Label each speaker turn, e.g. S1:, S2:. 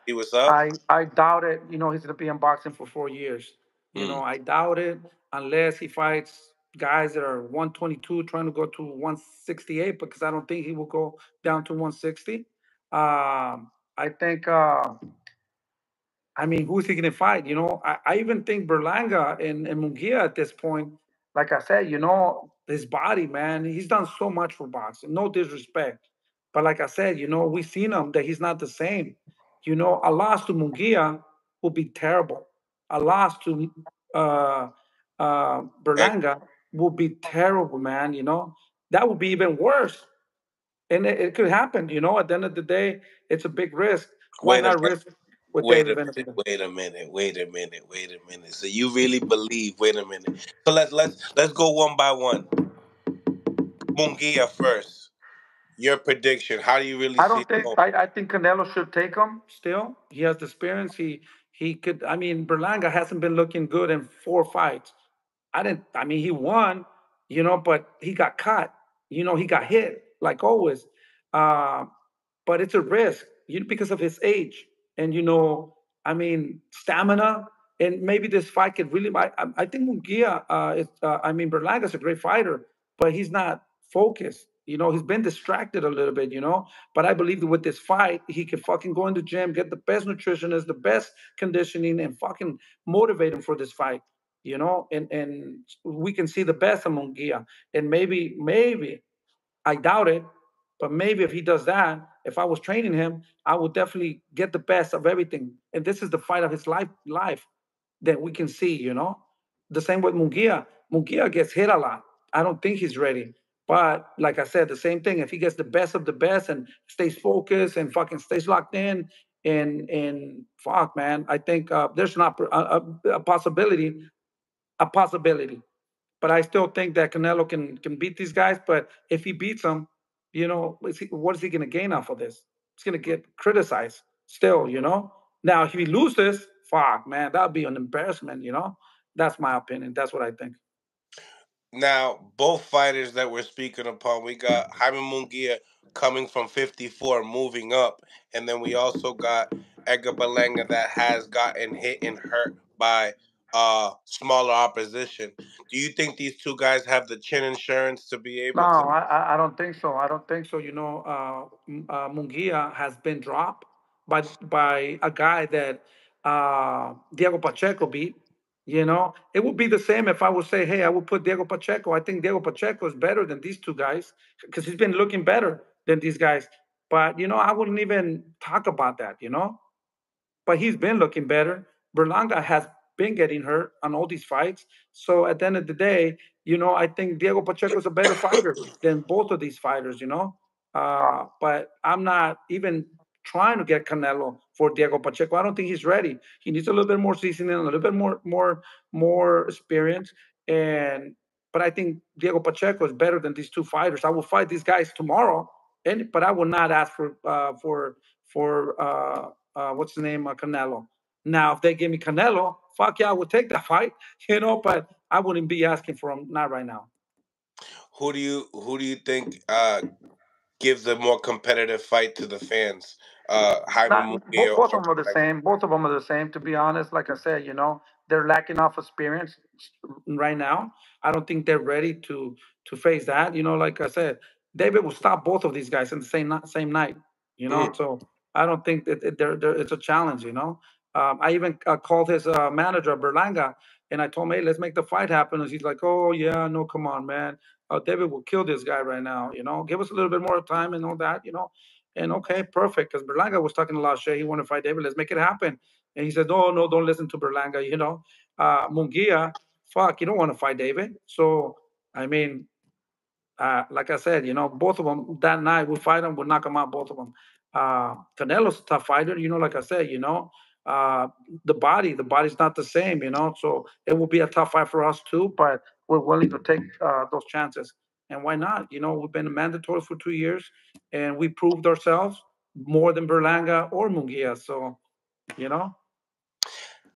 S1: see what's up?
S2: I doubt it. He's gonna be in boxing for 4 years.
S1: Mm.
S2: I doubt it unless he fights guys that are 122 trying to go to 168, because I don't think he will go down to 160. I think. I mean, who's he going to fight? I even think Berlanga and Mungia at this point, like I said, his body, man, he's done so much for boxing. No disrespect. But like I said, we've seen him that he's not the same. A loss to Mungia would be terrible. A loss to
S1: Ex-
S2: Berlanga would be terrible, man. That would be even worse. And it could happen, at the end of the day, it's a big risk. Why
S1: Wait a
S2: not
S1: minute.
S2: risk with
S1: Wait
S2: David
S1: a minute.
S2: Benavidez?
S1: Wait a minute. Wait a minute. Wait a minute. So you really believe? Wait a minute. So let's go one by one. Mungia first. Your prediction. How do you really
S2: I
S1: see
S2: don't
S1: it
S2: think
S1: going?
S2: I think Canelo should take him still. He has the experience. He could. I mean, Berlanga hasn't been looking good in 4 fights. I mean, he won, but he got caught. He got hit like always. Uh, but it's a risk, because of his age and I mean, stamina. And maybe this fight could really. I think Mungia. I mean, Berlanga's a great fighter, but he's not focused. He's been distracted a little bit. But I believe that with this fight, he can fucking go in the gym, get the best nutritionist, the best conditioning, and fucking motivate him for this fight. And we can see the best of Mungia. And maybe I doubt it, but maybe if he does that, if I was training him, I would definitely get the best of everything. And this is the fight of his life that we can see. The same with Mungia. Mungia gets hit a lot. I don't think he's ready. But like I said, the same thing. If he gets the best of the best and stays focused and fucking stays locked in, and fuck, man, I think there's not a possibility, a possibility. But I still think that Canelo can beat these guys. But if he beats them, what is he going to gain off of this? He's going to get criticized still. Now if he loses, fuck, man, that would be an embarrassment. That's my opinion. That's what I think.
S1: Now, both fighters that we're speaking upon, we got Jaime Munguia coming from 54, moving up, and then we also got Edgar Berlanga that has gotten hit and hurt by smaller opposition. Do you think these two guys have the chin insurance to be
S2: No,
S1: able to?
S2: I don't think so. I don't think so. Mungia has been dropped by a guy that Diego Pacheco beat. It would be the same if I would say, hey, I would put Diego Pacheco. I think Diego Pacheco is better than these two guys because he's been looking better than these guys. But I wouldn't even talk about that. But he's been looking better. Berlanga has been getting hurt on all these fights. So at the end of the day, I think Diego Pacheco is a better fighter than both of these fighters. But I'm not even trying to get Canelo for Diego Pacheco. I don't think he's ready. He needs a little bit more seasoning, a little bit more experience. But I think Diego Pacheco is better than these two fighters. I will fight these guys tomorrow, but I will not ask for what's the name, Canelo. Now, if they give me Canelo, fuck yeah, I would take that fight, but I wouldn't be asking for him, not right now.
S1: Who do you think gives a more competitive fight to the fans? Jaime
S2: Not
S1: Munguia
S2: both
S1: or
S2: of them are the
S1: Berlanga?
S2: same. Both of them are the same. To be honest, like I said, they're lacking off experience right now. I don't think they're ready to face that. Like I said, David will stop both of these guys in the same night.
S1: Mm.
S2: So I don't think that it's a challenge. I even called his manager Berlanga, and I told him, hey, let's make the fight happen. And he's like, oh yeah, no, come on, man. David will kill this guy right now. Give us a little bit more time and all that. And okay, perfect. Because Berlanga was talking a lot of shit. He wanted to fight David. Let's make it happen. And he said, no, no, don't listen to Berlanga. Mungia, fuck, you don't want to fight David. So, I mean, like I said, both of them that night we fight them, we'll knock them out, both of them. Canelo's a tough fighter, like I said, uh, the body's not the same, so it will be a tough fight for us too, but we're willing to take those chances. And why not? We've been mandatory for 2 years and we proved ourselves more than Berlanga or Mungia. So, you know,